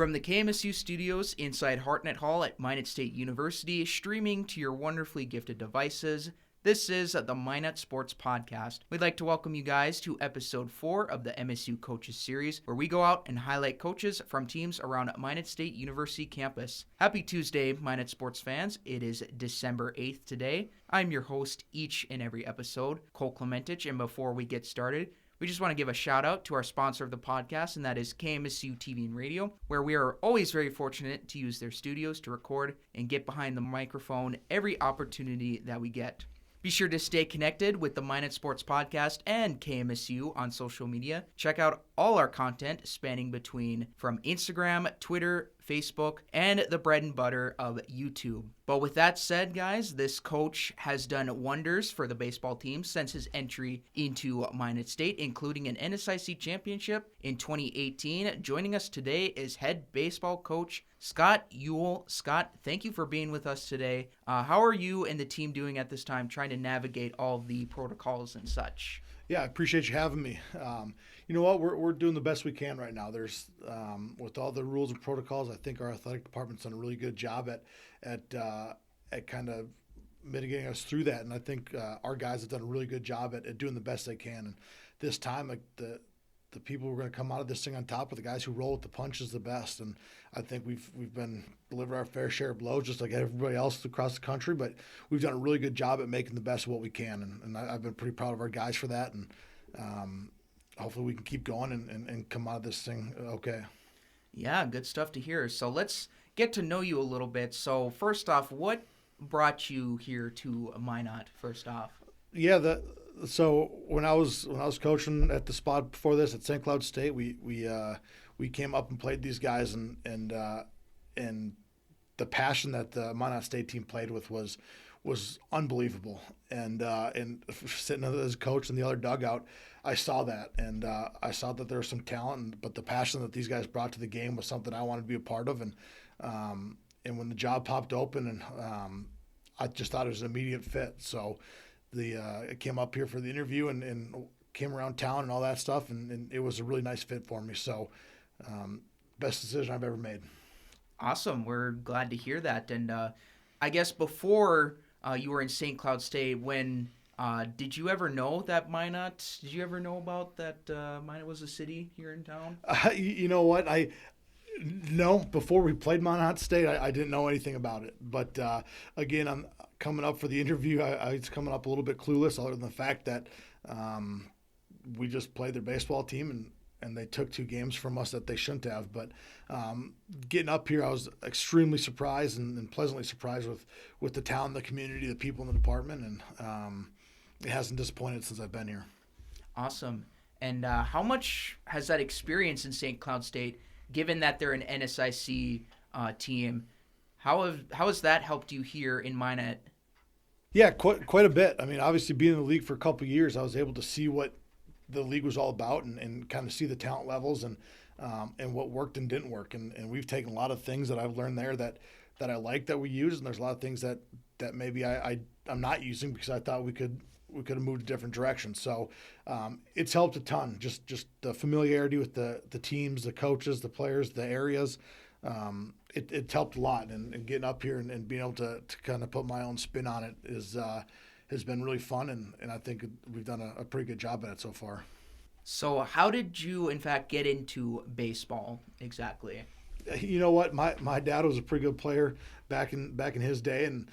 From the KMSU studios inside Hartnett Hall at Minot State University, streaming to your wonderfully gifted devices, this is the Minot Sports Podcast. We'd like to welcome you guys to episode 4 of the MSU Coaches series, where we go out and highlight coaches from teams around Minot State University campus. Happy Tuesday, Minot Sports fans. It is December 8th today. I'm your host each and every episode, Cole Clementich, and before we get started, we just want to give a shout out to our sponsor of the podcast, and that is KMSU TV Radio, where we are always very fortunate to use their studios to record and get behind the microphone every opportunity that we get. Be sure to stay connected with the Minot Sports Podcast and KMSU on social media. Check out all our content spanning between from Instagram, Twitter, Facebook, and the bread and butter of YouTube. But with that said, guys, this coach has done wonders for the baseball team since his entry into Minot State, including an NSIC Championship in 2018. Joining us today is head baseball coach Scott Eul. Scott, thank you for being with us today. How are you and the team doing at this time, trying to navigate all the protocols and such? Yeah, I appreciate you having me. You know what? We're doing the best we can right now. There's with all the rules and protocols, I think our athletic department's done a really good job at kind of mitigating us through that. And I think our guys have done a really good job at doing the best they can. And this time, like the people who are going to come out of this thing on top are the guys who roll with the punches the best. And I think we've been delivering our fair share of blows just like everybody else across the country, but we've done a really good job at making the best of what we can. And I've been pretty proud of our guys for that. And hopefully we can keep going and come out of this thing okay. Yeah, good stuff to hear. So let's get to know you a little bit. So first off, what brought you here to Minot, first off? Yeah, so when I was coaching at the spot before this at St. Cloud State, we came up and played these guys, and the passion that the Minot State team played with was unbelievable. And sitting as a coach in the other dugout, I saw that, and I saw that there was some talent, but the passion that these guys brought to the game was something I wanted to be a part of. And when the job popped open, and I just thought it was an immediate fit. So I came up here for the interview and came around town and all that stuff, and it was a really nice fit for me. So best decision I've ever made. Awesome. We're glad to hear that. And I guess before you were in St. Cloud State, when did you ever know that Minot? Did you ever know about that Minot was a city here in town? You know what? No, before we played Minot State, I didn't know anything about it. But again, I'm coming up for the interview. I was coming up a little bit clueless, other than the fact that we just played their baseball team and they took 2 games from us that they shouldn't have. But getting up here, I was extremely surprised and pleasantly surprised with the town, the community, the people in the department, and it hasn't disappointed since I've been here. Awesome. And how much has that experience in St. Cloud State, given that they're an NSIC team, how has that helped you here in Minot? Yeah, quite a bit. I mean, obviously being in the league for a couple of years, I was able to see what the league was all about and kind of see the talent levels and what worked and didn't work. And we've taken a lot of things that I've learned there that I like that we use, and there's a lot of things that maybe I'm not using because I thought we could have moved a different direction. So it's helped a ton. Just the familiarity with the teams, the coaches, the players, the areas. It's helped a lot. And getting up here and being able to kind of put my own spin on it has been really fun. And I think we've done a pretty good job at it so far. So how did you, in fact, get into baseball exactly? You know what? My dad was a pretty good player back in his day. And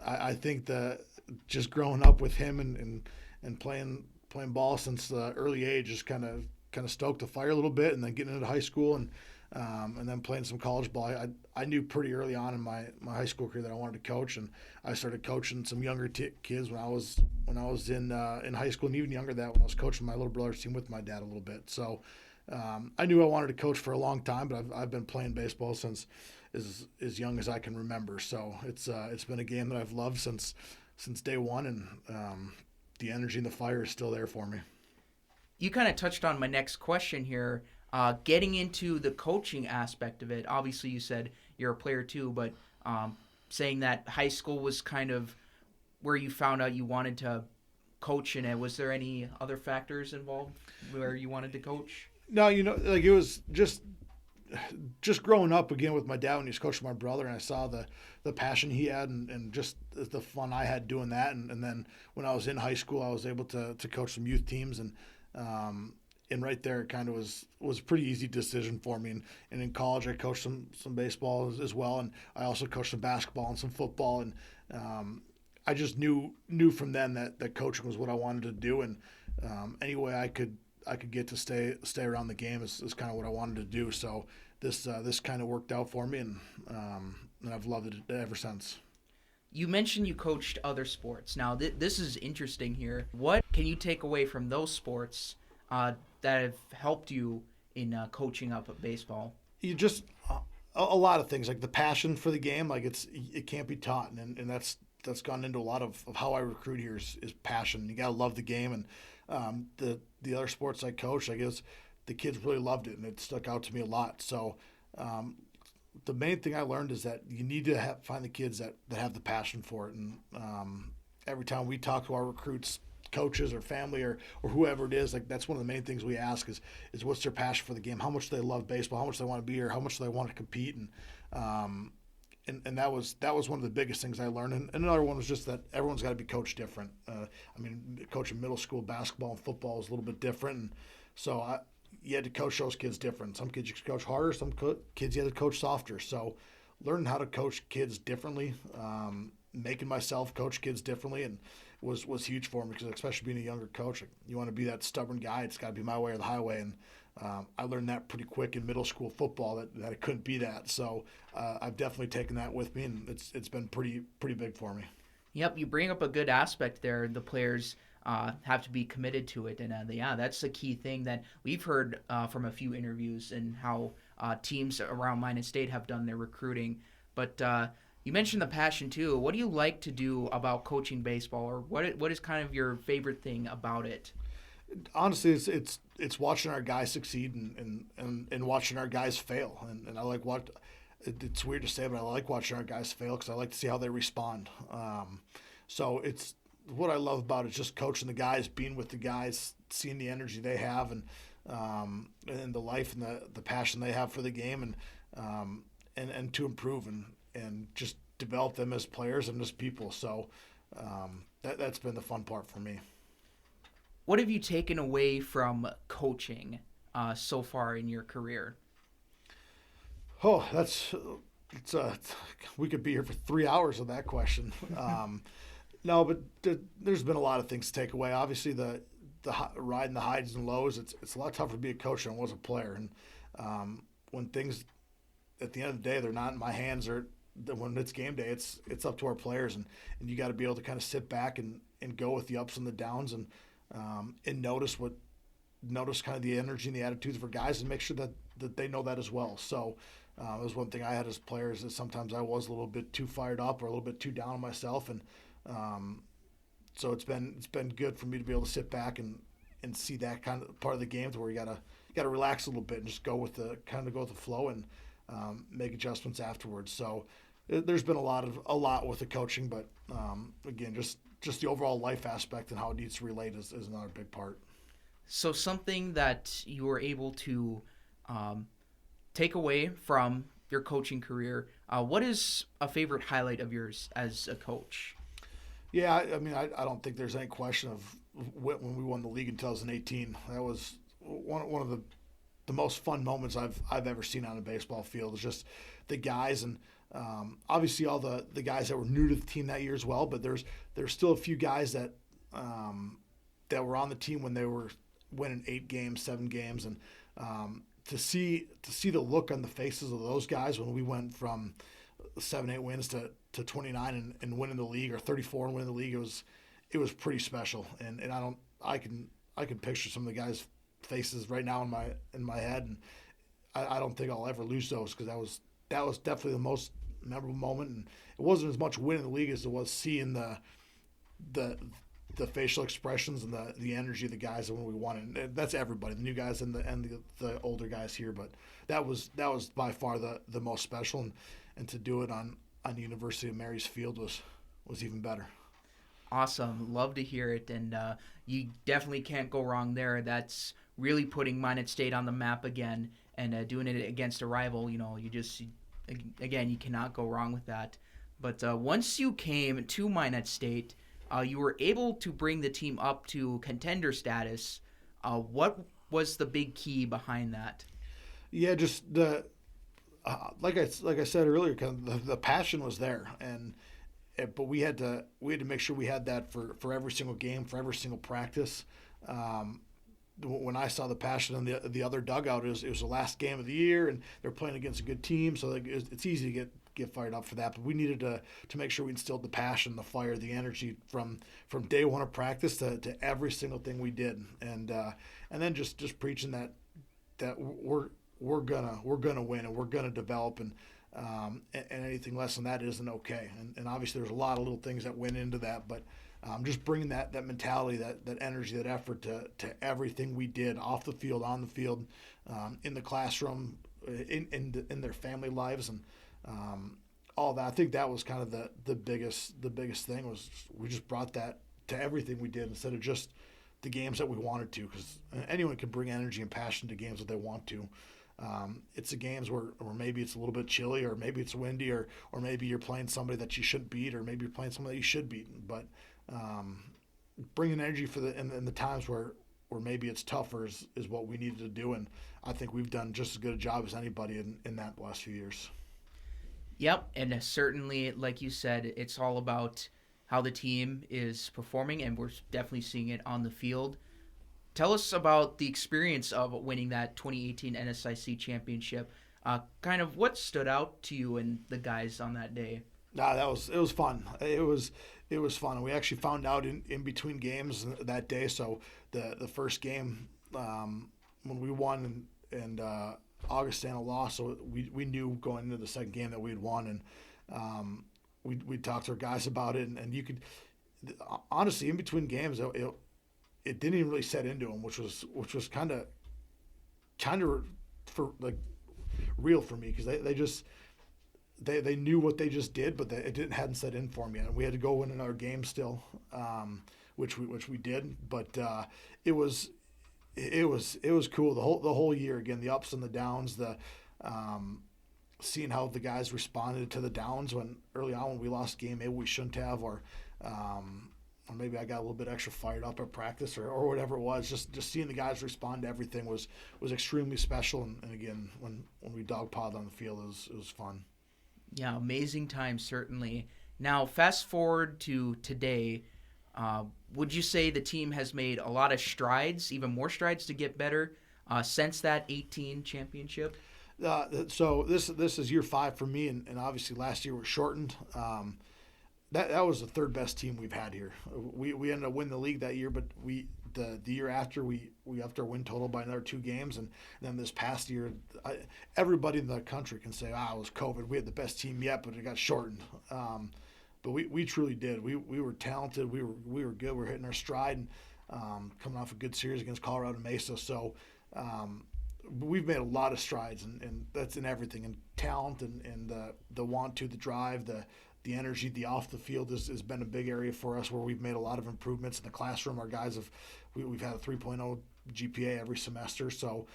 I think that just growing up with him and playing ball since the early age just kind of stoked the fire a little bit, and then getting into high school and then playing some college ball. I knew pretty early on in my high school career that I wanted to coach, and I started coaching some younger kids when I was in high school, and even younger than that when I was coaching my little brother's team with my dad a little bit. So I knew I wanted to coach for a long time, but I've been playing baseball since as young as I can remember. So it's been a game that I've loved since day one, and the energy and the fire is still there for me. You kind of touched on my next question here, getting into the coaching aspect of it. Obviously, you said you're a player too, but saying that high school was kind of where you found out you wanted to coach in it. Was there any other factors involved where you wanted to coach? No, it was just just growing up again with my dad when he was coaching my brother, and I saw the passion he had and just the fun I had doing that. And then when I was in high school, I was able to coach some youth teams, and right there it kind of was a pretty easy decision for me. And in college, I coached some baseball as well, and I also coached some basketball and some football. And I just knew from then that coaching was what I wanted to do, and any way I could get to stay around the game is kind of what I wanted to do. So this kind of worked out for me, and I've loved it ever since. You mentioned you coached other sports. Now, this is interesting here. What can you take away from those sports that have helped you in coaching up at baseball? You just a lot of things, like the passion for the game. Like it can't be taught, and that's gone into a lot of how I recruit here is passion. You gotta love the game, and the other sports I coached, I guess the kids really loved it, and it stuck out to me a lot. So the main thing I learned is that you need to find the kids that have the passion for it. And every time we talk to our recruits, coaches or family or whoever it is, like that's one of the main things we ask is what's their passion for the game, how much do they love baseball, how much do they want to be here, how much do they want to compete. And that was one of the biggest things I learned. And another one was just that everyone's got to be coached different. Coaching middle school basketball and football is a little bit different. And so you had to coach those kids different. Some kids you could coach harder, some kids you had to coach softer. So learning how to coach kids differently, making myself coach kids differently, and was huge for me, because especially being a younger coach, you want to be that stubborn guy. It's got to be my way or the highway. And I learned that pretty quick in middle school football that it couldn't be that. So I've definitely taken that with me, and it's been pretty big for me. Yep, you bring up a good aspect there. The players have to be committed to it, and that's the key thing that we've heard from a few interviews and how teams around Minot State have done their recruiting. But you mentioned the passion too. What do you like to do about coaching baseball, or what is kind of your favorite thing about it? Honestly, it's watching our guys succeed and watching our guys fail. And I like it's weird to say, but I like watching our guys fail because I like to see how they respond. So it's what I love about it, just coaching the guys, being with the guys, seeing the energy they have, and the life and the passion they have for the game, and to improve and just develop them as players and as people. So that's been the fun part for me. What have you taken away from coaching so far in your career? Oh, we could be here for 3 hours of that question. No, but there's been a lot of things to take away. Obviously, the riding the highs and lows, it's a lot tougher to be a coach than it was a player. And when things, at the end of the day, they're not in my hands, or when it's game day, it's up to our players, and you got to be able to kind of sit back and go with the ups and the downs, and notice kind of the energy and the attitudes of our guys, and make sure that they know that as well. So it was one thing I had as players, that sometimes I was a little bit too fired up or a little bit too down on myself, and so it's been good for me to be able to sit back and see that kind of part of the game, to where you gotta relax a little bit and just go with the flow, and make adjustments afterwards. So there's been a lot with the coaching, but again, just the overall life aspect and how it needs to relate is another big part. So something that you were able to take away from your coaching career, what is a favorite highlight of yours as a coach? Yeah, I don't think there's any question of when we won the league in 2018. That was one of the most fun moments I've ever seen on a baseball field. Is just the guys, and obviously all the guys that were new to the team that year as well. But there's still a few guys that were on the team when they were winning 8 games, 7 games, and to see the look on the faces of those guys when we went from 7-8 wins to 29 and winning the league, or 34 and winning the league, it was pretty special. And I can picture some of the guys' faces right now in my head, and I don't think I'll ever lose those, because that was definitely the most memorable moment. And it wasn't as much winning the league as it was seeing the facial expressions and the energy of the guys when we won it. And that's everybody, the new guys and the older guys here. But that was by far the most special, and to do it on the University of Mary's field was even better. Awesome. Love to hear it. And you definitely can't go wrong there. That's really putting Minot State on the map again. and doing it against a rival, again, you cannot go wrong with that. But once you came to Minot State, you were able to bring the team up to contender status. What was the big key behind that? Yeah, just the like I said earlier, kind of the passion was there, but we had to make sure we had that for every single game, for every single practice. When I saw the passion in the other dugout, it was the last game of the year, and they're playing against a good team, so it's easy to get fired up for that. But we needed to make sure we instilled the passion, the fire, the energy from day one of practice to every single thing we did, and then just preaching that we're gonna win and we're gonna develop, and anything less than that isn't okay. And obviously there's a lot of little things that went into that, but just bringing that mentality, that energy, that effort to everything we did off the field, on the field, in the classroom, in their family lives, and all that. I think that was kind of the biggest thing, was we just brought that to everything we did instead of just the games that we wanted to, because anyone can bring energy and passion to games that they want to. It's the games where maybe it's a little bit chilly, or maybe it's windy, or maybe you're playing somebody that you shouldn't beat, or maybe you're playing somebody that you should beat. But bringing energy for in the times where maybe it's tougher is what we needed to do, and I think we've done just as good a job as anybody in that the last few years. Yep, and certainly, like you said, it's all about how the team is performing, and we're definitely seeing it on the field. Tell us about the experience of winning that 2018 NSIC Championship. Kind of what stood out to you and the guys on that day? It was fun. It was fun. We actually found out in between games that day. So the first game, when we won and Augustana lost, so we knew going into the second game that we had won, and we talked to our guys about it, and you could honestly, in between games, it didn't even really set into them, which was kind of for like real for me, because they knew what they just did, but it hadn't set in for me yet. And we had to go win another game still, which we did. But it was cool the whole year. Again, the ups and the downs, the seeing how the guys responded to the downs when early on when we lost a game maybe we shouldn't have, or maybe I got a little bit extra fired up at practice or whatever it was. Just seeing the guys respond to everything was extremely special. And again, when we dogpiled on the field, it was fun. Yeah, amazing time, certainly. Now, fast forward to today. Would you say the team has made a lot of strides, even more strides to get better since that 18 championship? So this is year 5 for me, and obviously last year was shortened. That was the third best team we've had here. We ended up winning the league that year, but the year after we upped our win total by another 2 games, and then this past year, everybody in the country can say, it was COVID. We had the best team yet, but it got shortened. But we truly did. We were talented. We were good. We were hitting our stride, and coming off a good series against Colorado and Mesa. So we've made a lot of strides, and that's in everything, and talent, and the want to, the drive, the energy, the off the field has been a big area for us, where we've made a lot of improvements in the classroom. Our guys we've had a 3.0 GPA every semester, so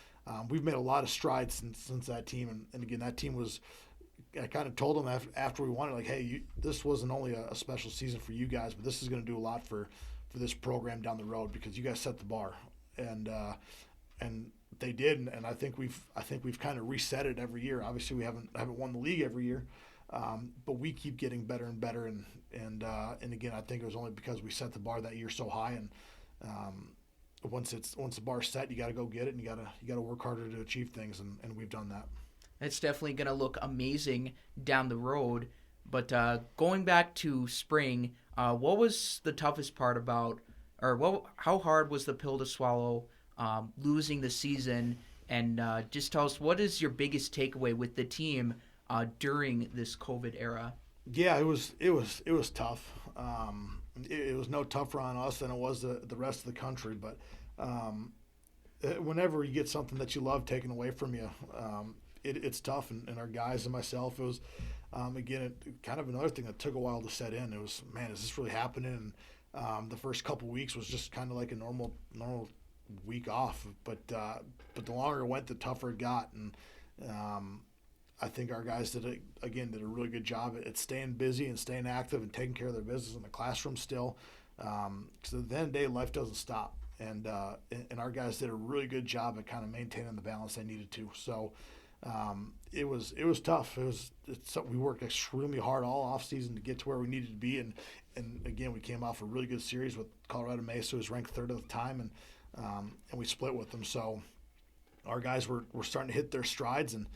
we've made a lot of strides since that team. And again, that team was, I kind of told them after we won it, like, hey, this wasn't only a special season for you guys, but this is going to do a lot for this program down the road, because you guys set the bar, and they did, and I think we've kind of reset it every year. Obviously, we haven't won the league every year. But we keep getting better and better, and again, I think it was only because we set the bar that year so high, and once the bar's set, you got to go get it, and you got to work harder to achieve things, and we've done that. It's definitely going to look amazing down the road. But going back to spring, what was the toughest part about, or how hard was the pill to swallow, losing the season? And just tell us, what is your biggest takeaway with the team during this COVID era? Yeah, it was tough. It was no tougher on us than it was the rest of the country. But whenever you get something that you love taken away from you, it's tough. And our guys and myself, it was again kind of another thing that took a while to set in. It was, man, is this really happening? And the first couple weeks was just kind of like a normal week off. But the longer it went, the tougher it got. And I think our guys did a really good job at staying busy and staying active and taking care of their business in the classroom still. Because at the end of the day, life doesn't stop. And our guys did a really good job at kind of maintaining the balance they needed to. So it was tough. We worked extremely hard all off season to get to where we needed to be. And again, we came off a really good series with Colorado Mesa, who was ranked 3rd at the time, and we split with them. So our guys were starting to hit their strides, and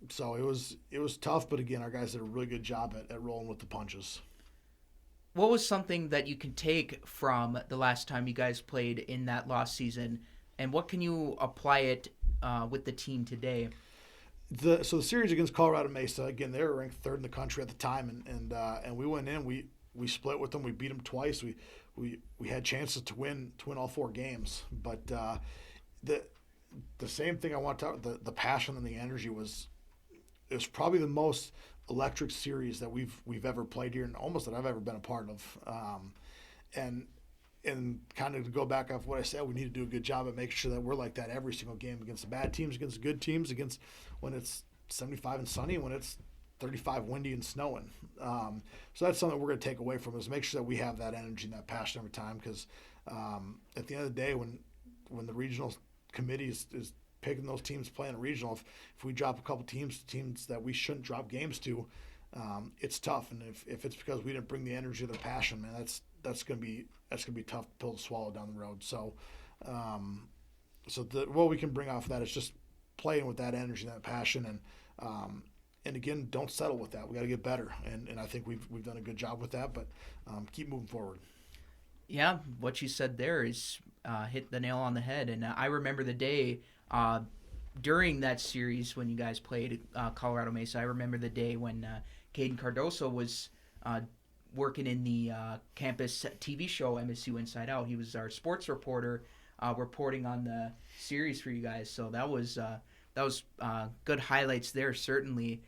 so it was tough. But again, our guys did a really good job at rolling with the punches. What was something that you can take from the last time you guys played in that lost season, and what can you apply it with the team today? So the series against Colorado Mesa, again, they were ranked 3rd in the country at the time, and we went in, we split with them, we beat them twice, we had chances to win all 4 games, but the same thing I want to talk, the passion and the energy was probably the most electric series that we've ever played here, and almost that I've ever been a part of. And kind of to go back off what I said, we need to do a good job at making sure that we're like that every single game, against the bad teams, against the good teams, against when it's 75 and sunny, when it's 35 windy and snowing. So that's something we're going to take away from us, make sure that we have that energy and that passion every time, because at the end of the day, when the regional committee is picking those teams playing a regional, if we drop a couple teams that we shouldn't drop games to, it's tough. And if it's because we didn't bring the energy or the passion, man, that's gonna be tough pill to swallow down the road. So what we can bring off of that is just playing with that energy and that passion, and again, don't settle with that. We got to get better, and I think we've done a good job with that, but keep moving forward. Yeah, what you said there is hit the nail on the head, and I remember the day during that series when you guys played Colorado Mesa. I remember the day when Caden Cardoso was working in the campus TV show MSU Inside Out. He was our sports reporter, reporting on the series for you guys. So that was good highlights there, certainly.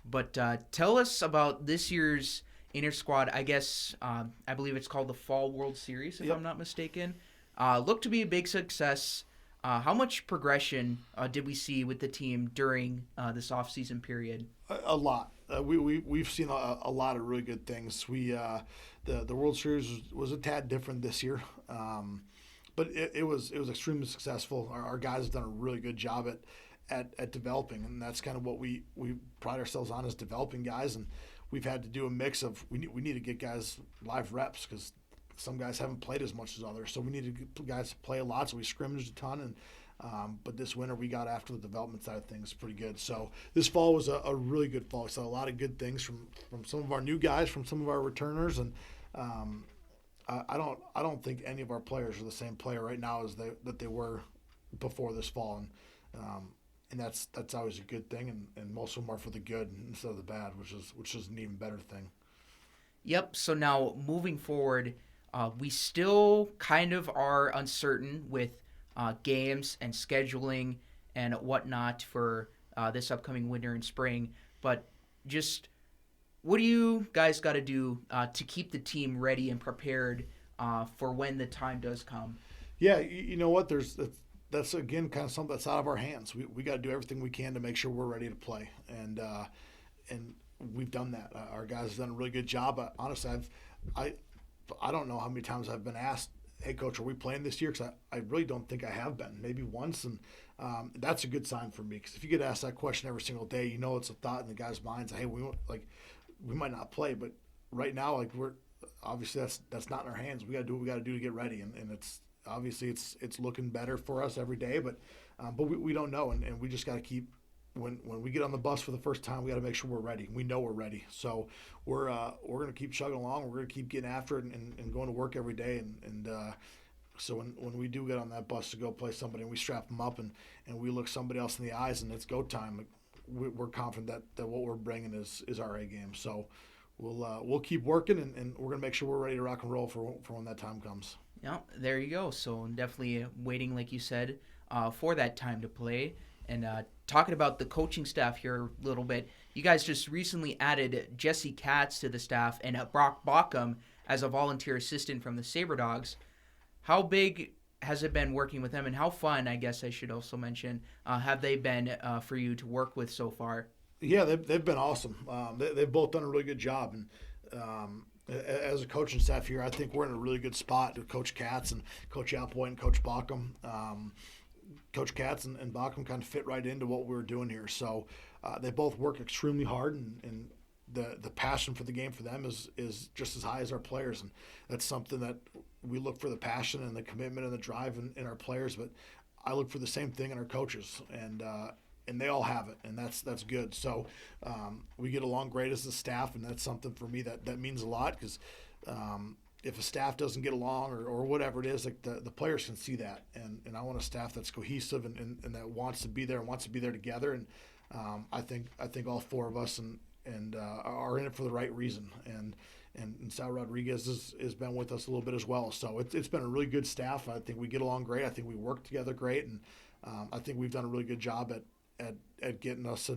But tell us about this year's Intersquad. I guess I believe it's called the Fall World Series, if I'm not mistaken. Looked to be a big success. How much progression did we see with the team during this off-season period? A lot. We've seen a lot of really good things. The World Series was a tad different this year, but it was extremely successful. Our guys have done a really good job at developing, and that's kind of what we pride ourselves on, is developing guys. And we've had to do a mix of we need to get guys live reps, because some guys haven't played as much as others, so we need to get guys to play a lot. So we scrimmaged a ton, and but this winter we got after the development side of things pretty good. So this fall was a really good fall. We saw a lot of good things from some of our new guys, from some of our returners, and I don't think any of our players are the same player right now as that they were before this fall, and that's always a good thing, and most of them are for the good instead of the bad, which is an even better thing. Yep. So now moving forward, we still kind of are uncertain with games and scheduling and whatnot for this upcoming winter and spring. But just what do you guys got to do to keep the team ready and prepared for when the time does come? Yeah, you know what? That's again kind of something that's out of our hands. We got to do everything we can to make sure we're ready to play, and we've done that. Our guys have done a really good job. Honestly, I don't know how many times I've been asked, "Hey, Coach, are we playing this year?" Because I really don't think I have been. Maybe once, and that's a good sign for me. Because if you get asked that question every single day, you know it's a thought in the guys' minds. Hey, we might not play, but right now, we're obviously that's not in our hands. We got to do what we got to do to get ready, and it's obviously it's looking better for us every day, but we don't know, and we just got to keep. When we get on the bus for the first time, we got to make sure we're ready. We know we're ready, so we're going to keep chugging along. We're going to keep getting after it and going to work every day. And so when we do get on that bus to go play somebody, and we strap them up and we look somebody else in the eyes and it's go time, we're confident that what we're bringing is our A game. So we'll keep working, and we're going to make sure we're ready to rock and roll for when that time comes. Yeah, there you go. So definitely waiting, like you said, for that time to play. And talking about the coaching staff here a little bit, you guys just recently added Jesse Katz to the staff and Baughcum as a volunteer assistant from the Saber Dogs. How big has it been working with them, and how fun, I guess I should also mention, have they been for you to work with so far? Yeah, they've been awesome. They've both done a really good job. And as a coaching staff here, I think we're in a really good spot with Coach Katz and Coach Applewhite and Coach Baughcum. Coach Katz and Baughcum kind of fit right into what we were doing here. So they both work extremely hard, and the passion for the game for them is just as high as our players. And that's something that we look for, the passion and the commitment and the drive in our players. But I look for the same thing in our coaches. And they all have it, and that's good. So we get along great as a staff, and that's something for me that means a lot, because if a staff doesn't get along or whatever it is, like the players can see that. And I want a staff that's cohesive and that wants to be there and wants to be there together. And I think all four of us and are in it for the right reason. And Sal Rodriguez has been with us a little bit as well. So it's been a really good staff. I think we get along great. I think we work together great. And I think we've done a really good job at getting us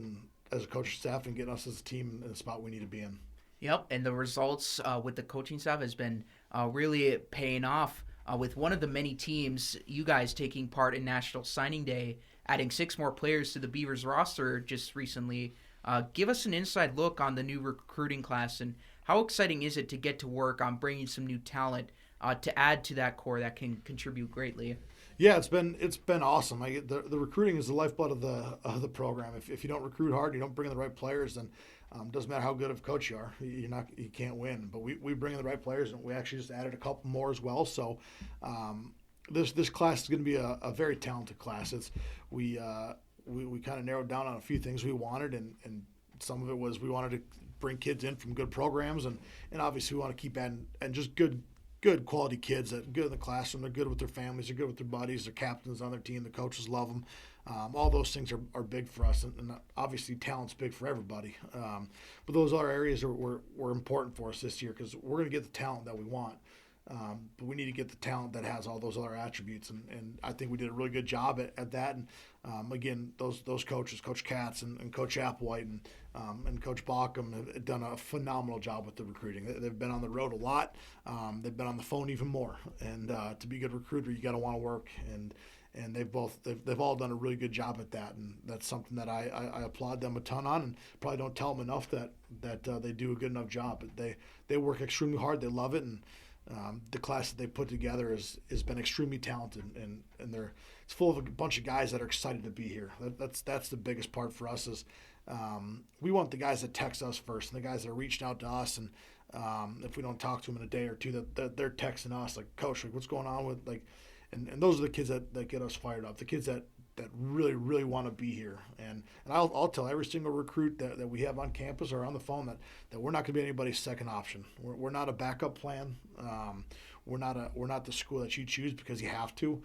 as a coaching staff and getting us as a team in the spot we need to be in. Yep, and the results with the coaching staff has been really paying off with one of the many teams, you guys taking part in National Signing Day, adding 6 more players to the Beavers roster just recently. Give us an inside look on the new recruiting class, and how exciting is it to get to work on bringing some new talent to add to that core that can contribute greatly? Yeah, it's been awesome. The recruiting is the lifeblood of the program. If you don't recruit hard, you don't bring in the right players, then doesn't matter how good of a coach you are, you can't win. But we bring in the right players, and we actually just added a couple more as well. So this class is going to be a very talented class. We kind of narrowed down on a few things we wanted, and some of it was we wanted to bring kids in from good programs, and obviously we want to keep adding and just good quality kids that are good in the classroom. They're good with their families. They're good with their buddies. They're captains on their team. The coaches love them. All those things are big for us, and obviously talent's big for everybody. But those other areas were important for us this year, because we're going to get the talent that we want. But we need to get the talent that has all those other attributes, and I think we did a really good job at that. And again, those coaches, Coach Katz and Coach Applewhite and Coach Baughcum, have done a phenomenal job with the recruiting. They've been on the road a lot. They've been on the phone even more. And to be a good recruiter, you got to want to work. And they've all done a really good job at that, and that's something that I applaud them a ton on, and probably don't tell them enough that they do a good enough job. But they work extremely hard. They love it, and the class that they put together has been extremely talented, and it's full of a bunch of guys that are excited to be here. That's the biggest part for us is we want the guys that text us first, and the guys that are reaching out to us, and if we don't talk to them in a day or two, that they're texting us like, Coach, like, what's going on with like. And those are the kids that get us fired up, the kids that really, really want to be here. And I'll tell every single recruit that we have on campus or on the phone that we're not going to be anybody's second option. We're not a backup plan. We're not the school that you choose because you have to.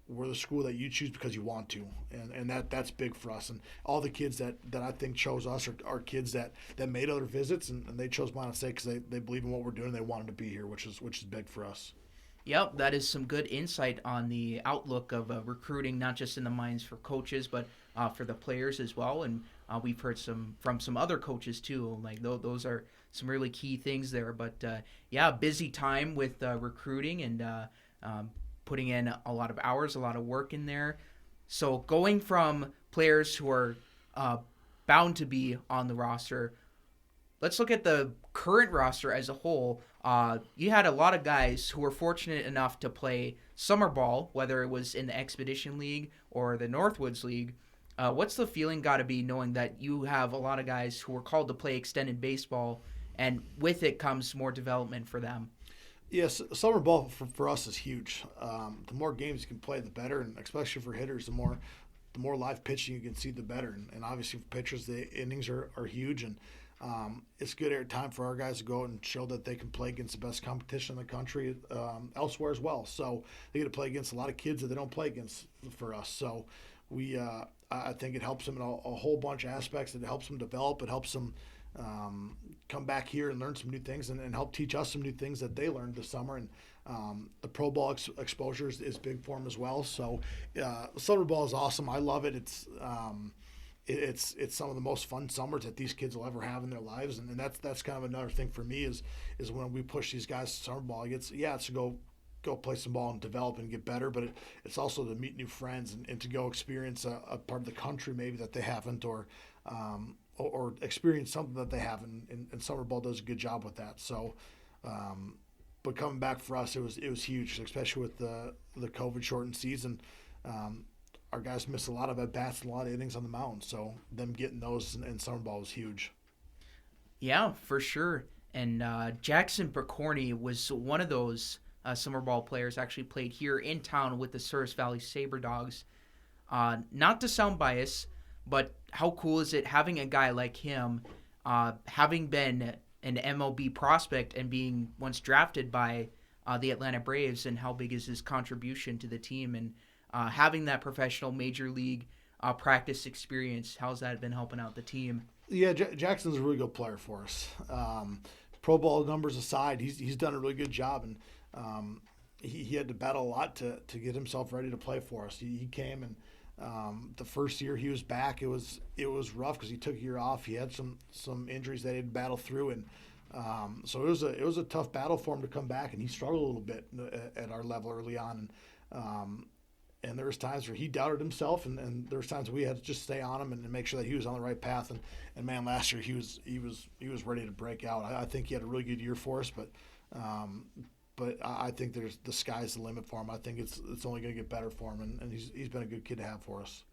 We're the school that you choose because you want to. And that's big for us. And all the kids that I think chose us are kids that made other visits, and they chose Minot State because they believe in what we're doing. They wanted to be here, which is big for us. Yep, that is some good insight on the outlook of recruiting, not just in the minds for coaches, but for the players as well. And we've heard from some other coaches too. Like those are some really key things there. But busy time with recruiting and putting in a lot of hours, a lot of work in there. So going from players who are bound to be on the roster, let's look at the current roster as a whole. You had a lot of guys who were fortunate enough to play summer ball, whether it was in the Expedition League or the Northwoods League. What's the feeling got to be knowing that you have a lot of guys who were called to play extended baseball, and with it comes more development for them? Yes, summer ball for us is huge. The more games you can play, the better, and especially for hitters, the more live pitching you can see, the better. And obviously for pitchers, the innings are huge, and it's good every time for our guys to go out and show that they can play against the best competition in the country elsewhere as well. So they get to play against a lot of kids that they don't play against for us. So I think it helps them in a whole bunch of aspects. It helps them develop. It helps them come back here and learn some new things and help teach us some new things that they learned this summer. And the pro ball exposure is big for them as well. So summer ball is awesome. I love it. It's some of the most fun summers that these kids will ever have in their lives, and that's kind of another thing for me is when we push these guys to summer ball. It's to go go play some ball and develop and get better, but it's also to meet new friends and to go experience a part of the country maybe that they haven't, or experience something that they haven't. And summer ball does a good job with that. So, but coming back for us, it was huge, especially with the COVID shortened season. Our guys missed a lot of at-bats and a lot of innings on the mound, so them getting those in summer ball was huge. Yeah, for sure. And Jackson Pokorney was one of those summer ball players, actually played here in town with the Souris Valley Sabre Dogs. Not to sound biased, but how cool is it having a guy like him, having been an MLB prospect and being once drafted by the Atlanta Braves, and how big is his contribution to the team, and having that professional major league practice experience, how's that been helping out the team? Yeah, Jackson's a really good player for us. Pro ball numbers aside, he's done a really good job, and he had to battle a lot to get himself ready to play for us. He came, and the first year he was back, it was rough because he took a year off. He had some injuries that he had to battle through, and so it was a tough battle for him to come back, and he struggled a little bit at our level early on. And there was times where he doubted himself, and there was times we had to just stay on him and make sure that he was on the right path. And man, last year he was ready to break out. I think he had a really good year for us, but I think the sky's the limit for him. I think it's only going to get better for him, and he's been a good kid to have for us.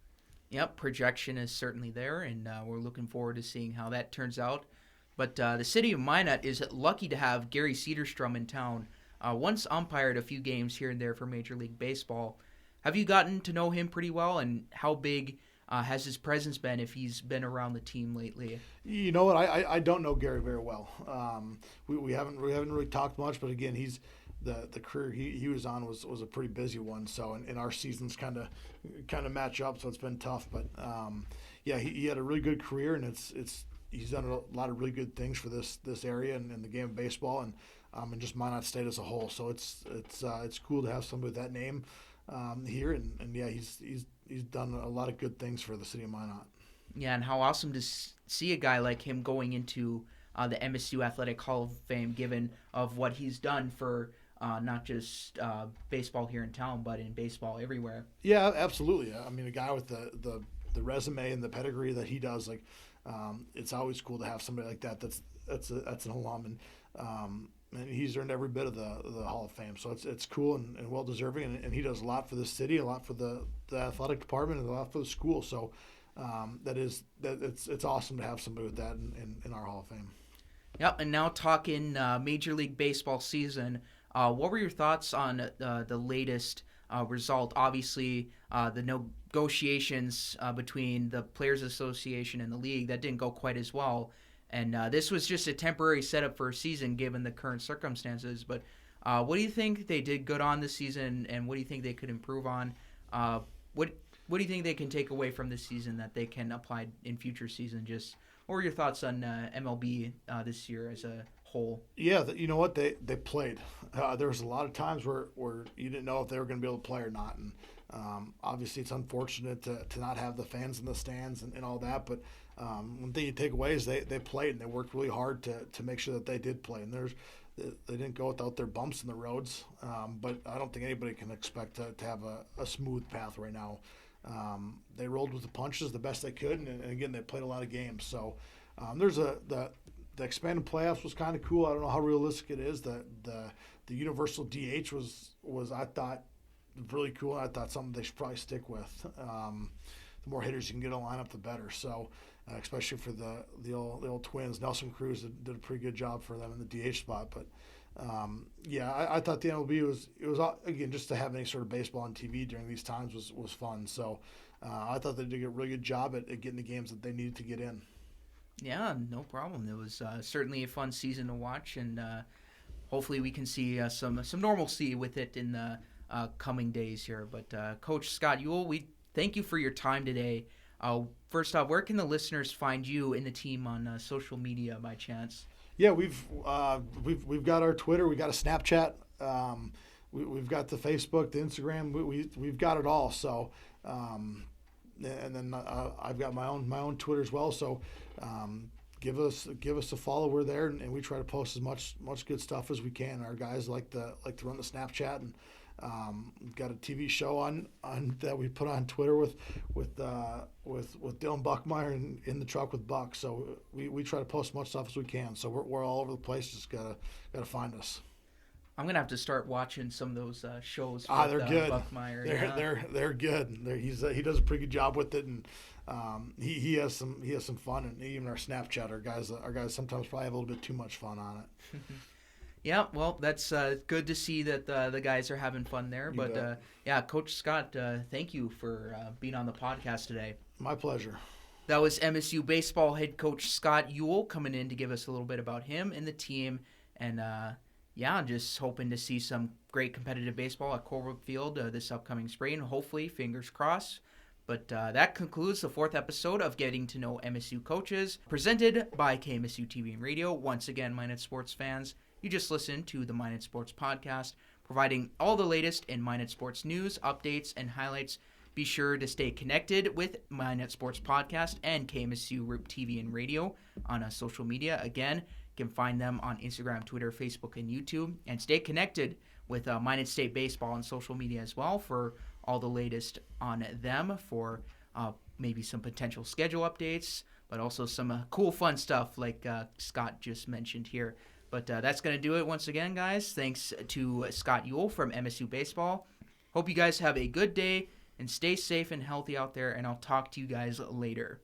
Yep, projection is certainly there, and we're looking forward to seeing how that turns out. But the city of Minot is lucky to have Gary Cederstrom in town. Once umpired a few games here and there for Major League Baseball. Have you gotten to know him pretty well, and how big has his presence been if he's been around the team lately? You know what? I don't know Gary very well. We haven't really talked much, but again, he's the career he was on was a pretty busy one. So and our seasons kind of match up, so it's been tough. But yeah, he had a really good career, and he's done a lot of really good things for this area and the game of baseball, and just Minot State as a whole. So it's cool to have somebody with that name here, and yeah, he's done a lot of good things for the city of Minot. Yeah, and how awesome to see a guy like him going into the MSU Athletic Hall of Fame, given of what he's done for not just baseball here in town, but in baseball everywhere. Yeah, absolutely. I mean, a guy with the resume and the pedigree that he does, like it's always cool to have somebody like that. That's an alum, and he's earned every bit of the Hall of Fame. So it's cool and well deserving, and he does a lot for the city, a lot for the athletic department, and a lot for the school. So it's awesome to have somebody with that in our Hall of Fame. Yep, and now talking Major League Baseball season, what were your thoughts on the latest result? Obviously, the negotiations between the Players Association and the league, that didn't go quite as well. And this was just a temporary setup for a season given the current circumstances. But what do you think they did good on this season, and what do you think they could improve on? What do you think they can take away from this season that they can apply in future seasons? Just what were your thoughts on MLB this year as a whole? Yeah, you know what? They played. There was a lot of times where you didn't know if they were going to be able to play or not. And obviously it's unfortunate to not have the fans in the stands and all that, but one thing you take away is they played, and they worked really hard to make sure that they did play. And they didn't go without their bumps in the roads, but I don't think anybody can expect to have a smooth path right now. They rolled with the punches the best they could, and again, they played a lot of games. So there's the expanded playoffs was kind of cool. I don't know how realistic it is. The universal DH was I thought really cool. I thought something they should probably stick with. The more hitters you can get in a lineup, the better. So, especially for the old Twins, Nelson Cruz did a pretty good job for them in the DH spot. But yeah, I thought the MLB was again, just to have any sort of baseball on TV during these times was fun. So I thought they did a really good job at getting the games that they needed to get in. Yeah, no problem. It was certainly a fun season to watch, and hopefully we can see some normalcy with it in the coming days here. But Coach Scott Eul, we thank you for your time today. First off, where can the listeners find you and the team on social media by chance? Yeah, we've got our Twitter, we got a Snapchat, we've got the Facebook, the Instagram, we've got it all. So, and then I've got my own Twitter as well. So, give us a follow. We're there, and we try to post as much good stuff as we can. Our guys like to run the Snapchat, and got a TV show on that we put on Twitter with Dylan Buckmeyer in the truck with Buck. So we try to post as much stuff as we can. So we're all over the place. Just gotta find us. I'm gonna have to start watching some of those shows. They're good. Buckmeyer. They're good. He does a pretty good job with it, and he has some fun. And even our Snapchat, our guys sometimes probably have a little bit too much fun on it. Yeah, well, that's good to see that the guys are having fun there. But Coach Scott, thank you for being on the podcast today. My pleasure. That was MSU Baseball head coach Scott Eul coming in to give us a little bit about him and the team. And just hoping to see some great competitive baseball at Corbett Field this upcoming spring. Hopefully, fingers crossed. But that concludes the 4th episode of Getting to Know MSU Coaches, presented by KMSU TV and Radio. Once again, Minot Sports fans, you just listened to the Minot Sports Podcast, providing all the latest in Minot Sports news, updates, and highlights. Be sure to stay connected with Minot Sports Podcast and KMSU TV and Radio on social media. Again, you can find them on Instagram, Twitter, Facebook, and YouTube. And stay connected with Minot State Baseball on social media as well for all the latest on them, for maybe some potential schedule updates, but also some cool, fun stuff like Scott just mentioned here. But that's going to do it once again, guys. Thanks to Scott Eul from MSU Baseball. Hope you guys have a good day and stay safe and healthy out there, and I'll talk to you guys later.